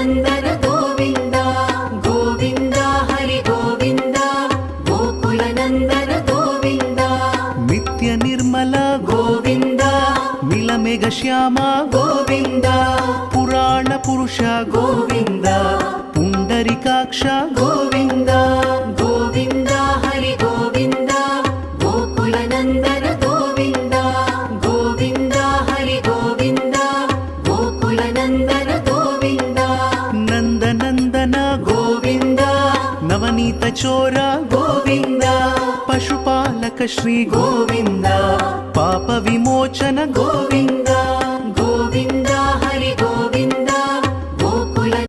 ಗೋಕುಲನಂದನ ಗೋವಿಂದ ಗೋವಿಂದ ಹರಿ ಗೋವಿಂದ ಗೋಕುಲನಂದನ ಗೋವಿಂದ ನಿತ್ಯ ನಿರ್ಮಲ ಗೋವಿಂದ ನೀಲಮೇಘ ಶ್ಯಾಮ ಗೋವಿಂದ ಪುರಾಣ ಪುರುಷ ಗೋವಿಂದ ಪುಂಡರಿಕಾಕ್ಷ ಗೋವಿಂದ ಗೋವಿಂದ ಹರಿ ಗೋವಿಂದ ಗೋಕುಲನಂದನ ಗೋವಿಂದ ಗೋವಿಂದ ಹರಿ ಗೋವಿಂದ ಗೋಕುಲನಂದನ ಗೋವಿಂದ ನಂದನಂದನ ಗೋವಿಂದ ನವನೀತ ಚೋರ ಗೋವಿಂದ ಪಶುಪಾಲಕ ಶ್ರೀ ಗೋವಿಂದ ಪಾಪ ವಿಮೋಚನ ಗೋವಿಂದ